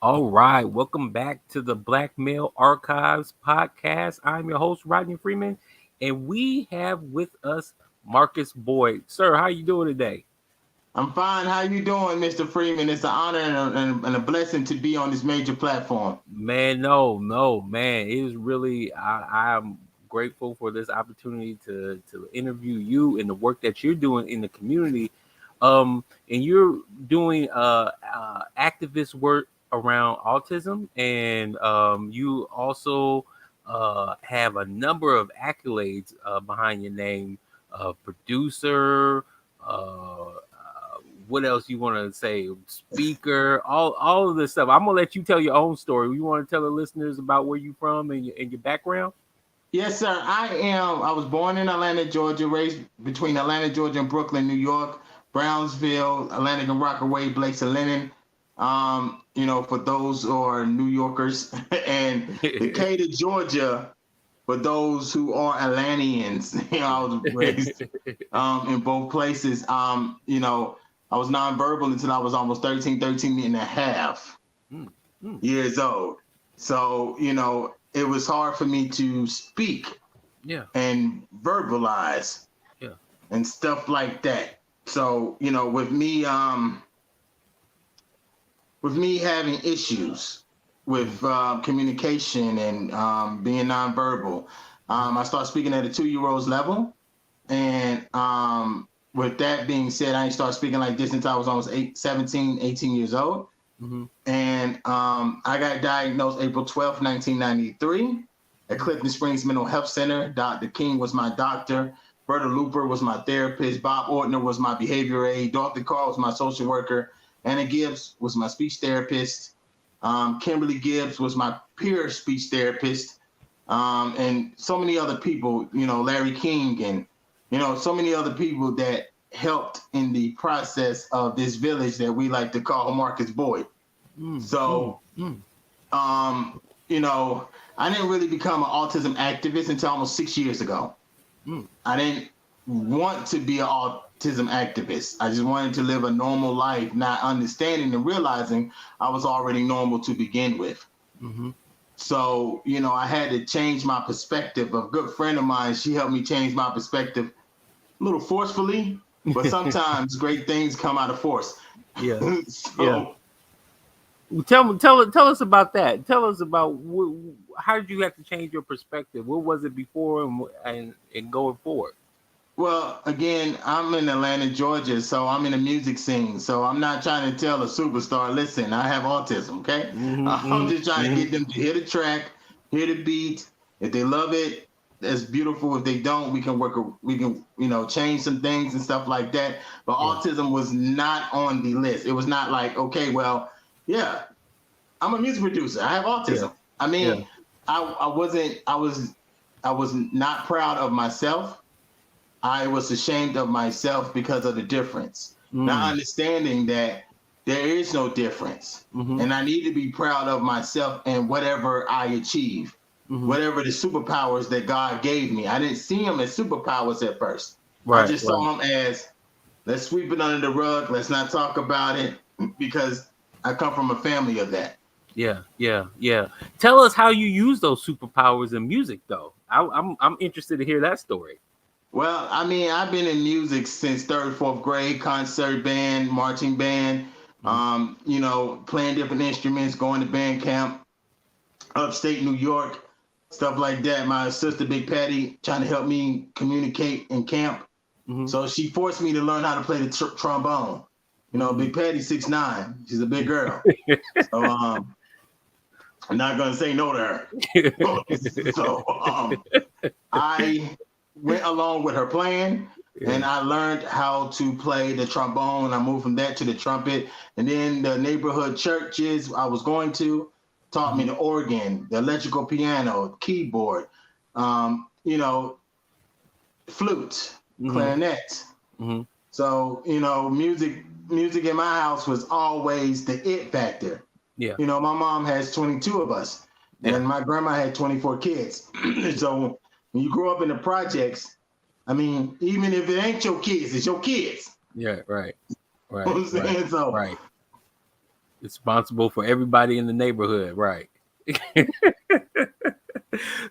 All right, welcome back to the Black Male Archives podcast. I'm your host Rodney Freeman, and we have with us Marcus Boyd. Sir, how you doing today? I'm fine. How you doing, Mr. Freeman? It's an honor and a blessing to be on this major platform. Man, no, man. It is really I'm grateful for this opportunity to interview you and the work that you're doing in the community. And you're doing activist work around autism, and you also have a number of accolades behind your name, producer. What else you want to say? Speaker, all of this stuff. I'm gonna let you tell your own story. You want to tell the listeners about where you from and your background? Yes, sir. I am. I was born in Atlanta, Georgia, raised between Atlanta, Georgia, and Brooklyn, New York, Brownsville, Atlantic and Rockaway, Blake's and Lennon. For those who are New Yorkers, and Decatur, Georgia, for those who are Atlanteans. I was raised in both places. I was nonverbal until I was almost 13 and a half Mm, mm, years old. So, it was hard for me to speak yeah, and verbalize yeah. and stuff like that. So, with me having issues with communication and being nonverbal, I started speaking at a 2-year-old's level. And with that being said, I didn't start speaking like this until I was almost 18 years old. Mm-hmm. And I got diagnosed April 12th, 1993 at Clifton Springs Mental Health Center. Dr. King was my doctor. Berta Looper was my therapist. Bob Ortner was my behavior aide. Dorothy Carr was my social worker. Anna Gibbs was my speech therapist. Kimberly Gibbs was my peer speech therapist. And so many other people, Larry King and, so many other people that helped in the process of this village that we like to call Marcus Boyd. Mm, mm, So, mm, I didn't really become an autism activist until almost 6 years ago. mm. I didn't want to be an autism activist. I just wanted to live a normal life, not understanding and realizing I was already normal to begin with. Mm-hmm. So, I had to change my perspective. A good friend of mine, she helped me change my perspective a little forcefully, but sometimes great things come out of force. Yeah, yeah. So, Well, tell us about that. Tell us about how did you have to change your perspective? What was it before and going forward? well, again, I'm in Atlanta, Georgia, so I'm in the music scene. So I'm not trying to tell a superstar, listen, I have autism, okay? I'm Mm-hmm, just trying to mm-hmm. get them to hear the track, hear the beat. If they love it, that's beautiful. If they don't, we can, change some things and stuff like that. But Yeah, autism was not on the list. It was not like, okay, well, yeah, I'm a music producer. I have yeah, autism. I yeah. mean, I was not proud of myself. I was ashamed of myself because of the difference. Not Mm, understanding that there is no difference. mm-hmm, And I need to be proud of myself and whatever I achieve, mm-hmm. whatever the superpowers that God gave me. I didn't see them as superpowers at first. I Right, just right. saw them as, let's sweep it under the rug. Let's not talk about it because I come from a family of that. Yeah, yeah, yeah. Tell us how you use those superpowers in music, though. I'm interested to hear that story. Well, I mean, I've been in music since third, fourth grade, concert band, marching band, Mm-hmm, playing different instruments, going to band camp, upstate New York, stuff like that. My sister, Big Patty, trying to help me communicate in camp. mm-hmm, So she forced me to learn how to play the trombone. mm-hmm. Big Patty, 6'9". She's a big girl. So I'm not going to say no to her. So I went along with her plan Yeah. and I learned how to play the trombone. I moved from that to the trumpet. And then the neighborhood churches I was going to taught me Mm-hmm, the organ, the electrical piano, keyboard, um, you know, flute, mm-hmm, clarinet. mm-hmm. So, music in my house was always the it factor. Yeah, My mom has 22 of us, yeah, and my grandma had 24 kids. So when you grow up in the projects, I mean, even if it ain't your kids, it's your kids. yeah. Right, You know right, what I'm right, saying? So right. Responsible for everybody in the neighborhood, right?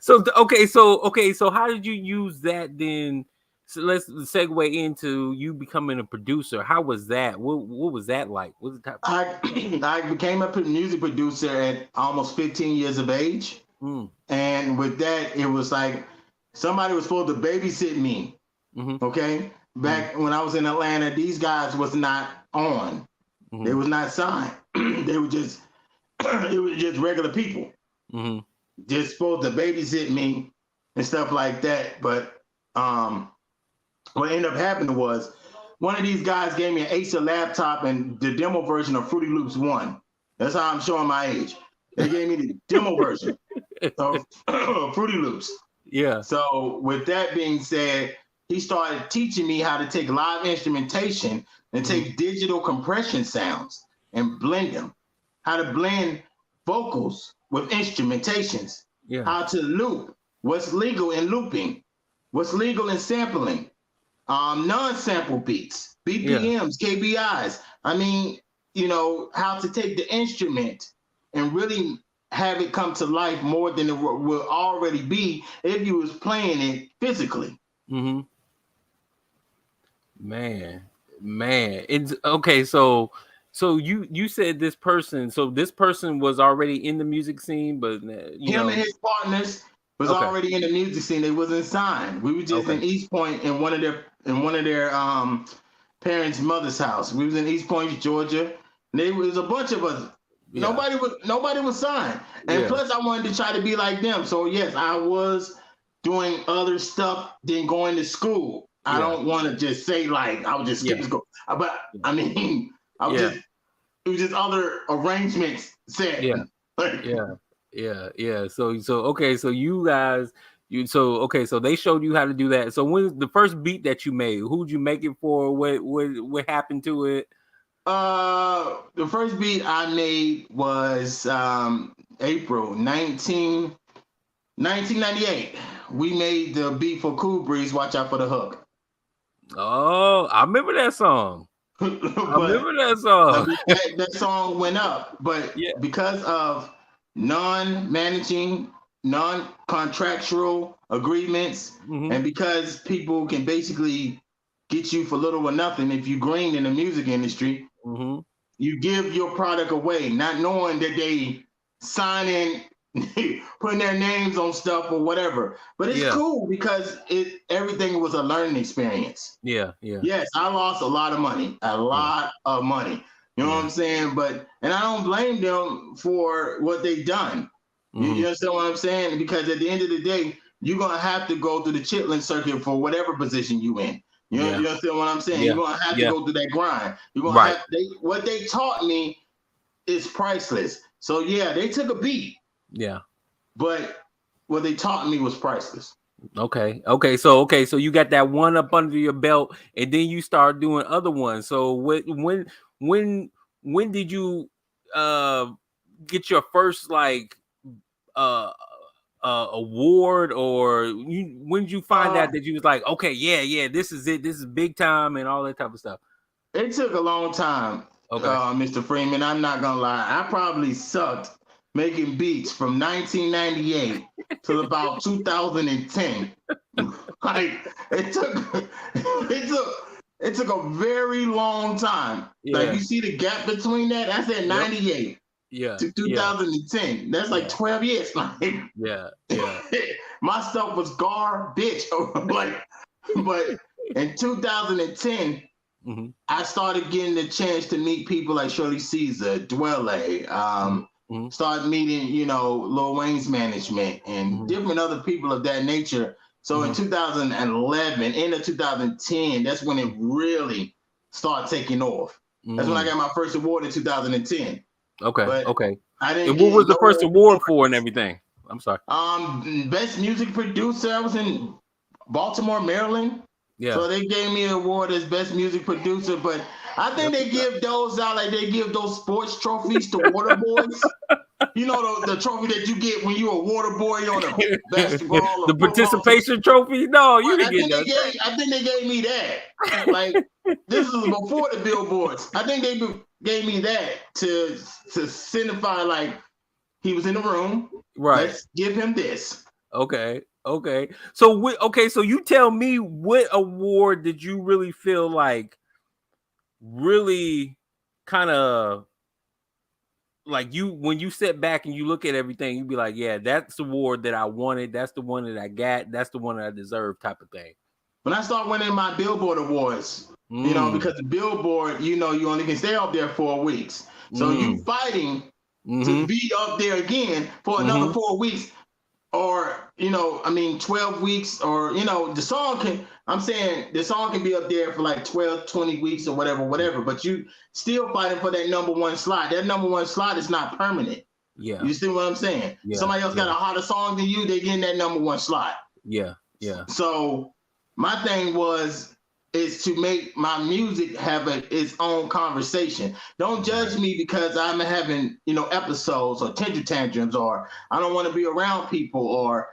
So so how did you use that then? So let's segue into you becoming a producer. How was that? What was that like? What was the type? I I became a music producer at almost 15 years of age, Mm, and with that, it was like somebody was supposed to babysit me. mm-hmm, Okay, mm-hmm, back when I was in Atlanta, these guys was not on. They mm-hmm, was not signed. They were just it was just regular people, mm-hmm, just supposed to babysit me and stuff like that. But what ended up happening was one of these guys gave me an Acer laptop and the demo version of Fruity Loops 1. That's how I'm showing my age. They gave me the demo version of Fruity Loops. yeah. So, with that being said, he started teaching me how to take live instrumentation and Mm-hmm, take digital compression sounds and blend them, how to blend vocals with instrumentations, yeah. how to loop, what's legal in looping, what's legal in sampling, non-sample beats, Yeah. BPMs, KBIs. I mean, how to take the instrument and really have it come to life more than it will already be if you was playing it physically. Mm-hmm. Man, man. It's okay. So you said this person. So this person was already in the music scene, but Him and his partners was Okay. already in the music scene. They wasn't signed. We were just Okay. in East Point in one of their parents' mother's house. We was in East Point, Georgia. And there was a bunch of us. Yeah. Nobody was signed. And Yeah. plus I wanted to try to be like them. So yes, I was doing other stuff than going to school. I Yeah. don't want to just say like I was just skipping Yeah. school. But I mean, I was Yeah. just it was just other arrangements set. Yeah. Yeah. Yeah. Yeah. So okay, so you guys so they showed you how to do that. So when the first beat that you made, who'd you make it for? What happened to it? The first beat I made was April 1998. We made the beat for Cool Breeze, Watch Out for the Hook. Oh, I remember that song. I But remember that song. that song went up. But Yeah. because of non-managing, non-contractual agreements, Mm-hmm. and because people can basically get you for little or nothing if you green in the music industry, Mm-hmm. you give your product away, not knowing that they signing, putting their names on stuff or whatever. But it's Yeah. cool because everything was a learning experience. Yeah. Yeah. Yes, I lost a lot of money, a Yeah. lot of money. You know what Yeah. I'm saying? And I don't blame them for what they done. You Mm-hmm. understand what I'm saying? Because at the end of the day, you're gonna have to go through the chitlin circuit for whatever position you in. Yeah. You understand what I'm saying? Yeah. You're gonna have to Yeah. go through that grind. You're gonna Right. have what they taught me is priceless. So yeah, they took a beat, Yeah. but what they taught me was priceless. Okay. So you got that one up under your belt, and then you start doing other ones. So when when did you uh get your first like uh award, or when did you find Uh, out that you was like, okay, yeah, this is it, this is big time, and all that type of stuff? It took a long time, Okay. Mr. Freeman. I'm not gonna lie. I probably sucked making beats from 1998 till about 2010. Like it took a very long time. Like Yeah. you see the gap between that. I said Yep. 98 Yeah. to Yeah. 2010. That's like Yeah. 12 years. Yeah. Yeah. My stuff was garbage. Like, but in 2010. Mm-hmm. I started getting the chance to meet people like Shirley Caesar, Dwelle, Mm-hmm. started meeting, Lil Wayne's management and Mm-hmm. different other people of that nature. So in Mm-hmm. 2011, end of 2010, that's when it really started taking off. That's when I Mm-hmm. got my first award in 2010. Okay. But Okay. I didn't And what get was the first no award for and everything? I'm sorry. best music producer. I was in Baltimore, Maryland. Yeah. So they gave me an award as best music producer, but I think they give those out like they give those sports trophies to water boys. You know the trophy that you get when you're a water boy on a basketball or The football team. participation trophy? No, you But didn't get that. I think they gave me that. Like this was before the billboards. I think gave me that to signify like he was in the room. Right. Let's give him this. Okay. Okay. So so you tell me, what award did you really feel like really kind of like, you when you sit back and you look at everything, you be like, yeah, that's the award that I wanted. That's the one that I got. That's the one that I deserve, type of thing. When I start winning my Billboard awards, because the Billboard, you only can stay up there 4 weeks. So you fighting to be up there again for another 4 weeks, or 12 weeks, or the song can be up there for like 12, 20 weeks or whatever, but you still fighting for that number one slot. That number one slot is not permanent. Yeah. You see what I'm saying? Yeah. Somebody else got a hotter song than you, they getting that number one slot. Yeah. Yeah. So my thing is to make my music have its own conversation. Don't judge me because I'm having, episodes or temper tantrums, or I don't want to be around people, or,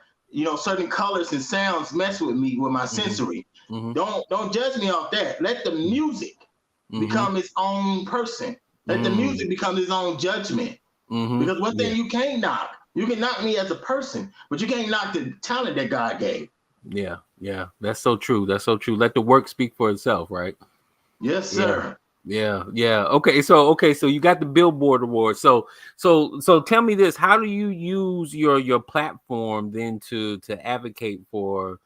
certain colors and sounds mess with me with my sensory. Don't judge me off that. Let the music become its own person. Let the music become its own judgment. Because one thing you can't knock, you can knock me as a person, but you can't knock the talent that God gave. Yeah, yeah, that's so true. That's so true. Let the work speak for itself, right? Yes, sir. Yeah, yeah. Okay, so you got the Billboard Award. So tell me this: how do you use your platform then to advocate for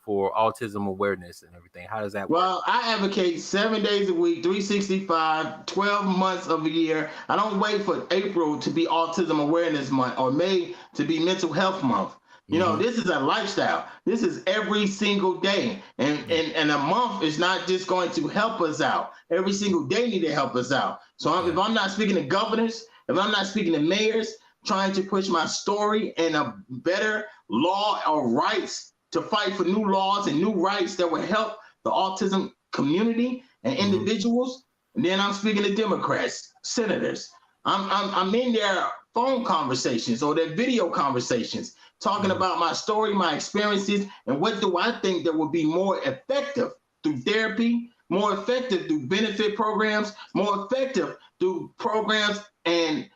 for autism awareness and everything? How does that work? Well, I advocate 7 days a week, 365, 12 months of a year. I don't wait for April to be Autism Awareness Month or May to be Mental Health Month. This is a lifestyle. This is every single day. And a month is not just going to help us out. Every single day need to help us out. So if I'm not speaking to governors, if I'm not speaking to mayors, trying to push my story and a better law or rights to fight for new laws and new rights that will help the autism community and individuals, and then I'm speaking to Democrats, senators. I'm in their phone conversations or their video conversations, talking about my story, my experiences, and what do I think that would be more effective through therapy, more effective through benefit programs, more effective through programs and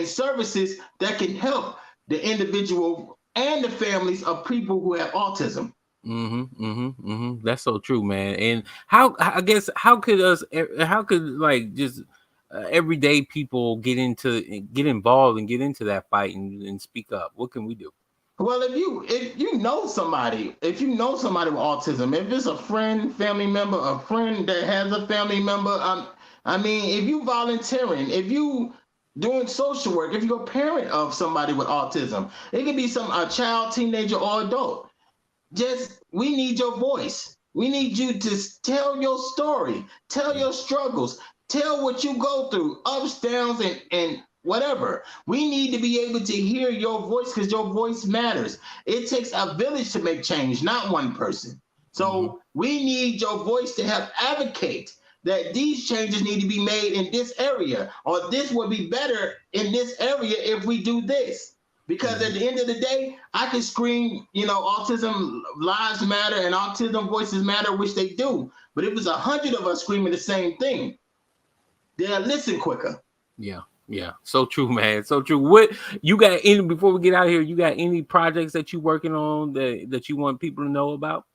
services that can help the individual and the families of people who have autism. That's so true, man. And how could like just everyday people get involved and get into that fight and speak up? What can we do? Well, if you know somebody with autism, if it's a friend, family member, a friend that has a family member, if you volunteering, if you doing social work, if you're a parent of somebody with autism, it could be a child, teenager, or adult. We need your voice. We need you to tell your story, tell your struggles, tell what you go through, ups, downs, and whatever. We need to be able to hear your voice because your voice matters. It takes a village to make change, not one person. So we need your voice to help advocate that these changes need to be made in this area, or this would be better in this area if we do this. Because at the end of the day, I can scream, autism lives matter and autism voices matter, which they do. But if it's 100 of us screaming the same thing, they'll listen quicker. Yeah. Yeah, so true, man. So true. What you got any before we get out of here? You got any projects that you're working on that you want people to know about?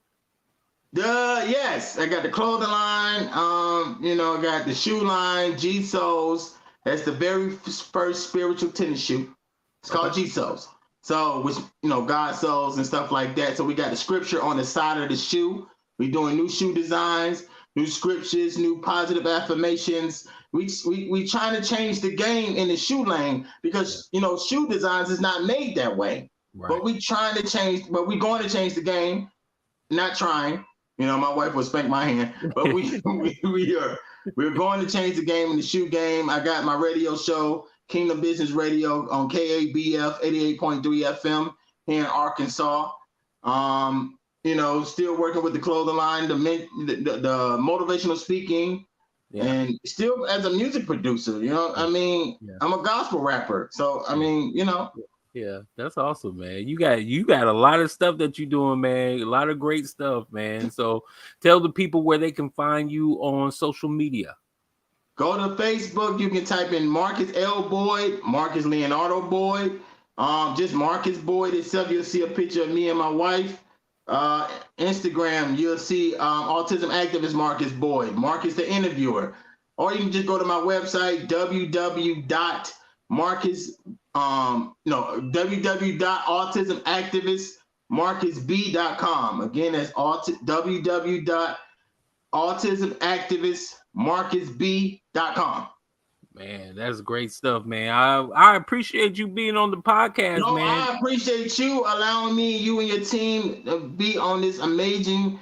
Yes, I got the clothing line. I got the shoe line, G Soles. That's the very first spiritual tennis shoe. It's called G Soles. So, which God soles and stuff like that. So we got the scripture on the side of the shoe. We're doing new shoe designs, new scriptures, new positive affirmations. We trying to change the game in the shoe lane because shoe designs is not made that way. Right. But we're going to change the game. Not trying. My wife will spank my hand, but we're going to change the game in the shoe game. I got my radio show, Kingdom Business Radio, on KABF 88.3 FM here in Arkansas. Still working with the clothing line, the motivational speaking. Yeah. And still as a music producer, I'm a gospel rapper. So, Yeah, that's awesome, man. You got a lot of stuff that you're doing, man. A lot of great stuff, man. So tell the people where they can find you on social media. Go to Facebook. You can type in Marcus L. Boyd, Marcus Leonardo Boyd, just Marcus Boyd itself. You'll see a picture of me and my wife. Instagram, you'll see autism activist Marcus Boyd, Marcus the interviewer. Or you can just go to my website, www.autismactivistmarcusb.com. Again, that's www.autismactivistmarcusb.com. Man, that's great stuff, man. I appreciate you being on the podcast, No, man. I appreciate you allowing me, you and your team, to be on this amazing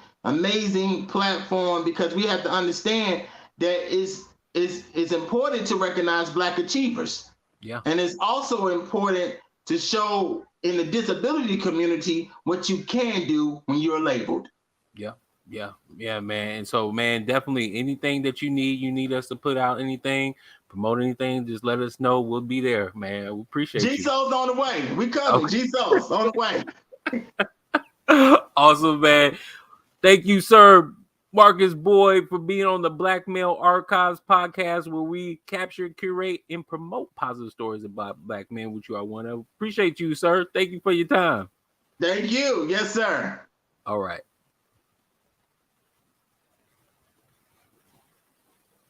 platform, because we have to understand that it's important to recognize Black achievers. Yeah. And it's also important to show in the disability community what you can do when you're labeled. Yeah, man. And so, man, definitely anything that you need us to put out anything, promote anything, just let us know. We'll be there, man. We appreciate you. G-Soul's on the way. We coming. Okay. G-Soul's on the way. Awesome, man. Thank you, sir, Marcus Boyd, for being on the Black Male Archives podcast, where we capture, curate, and promote positive stories about Black men, which I want to appreciate you, sir. Thank you for your time. Thank you. Yes, sir. All right.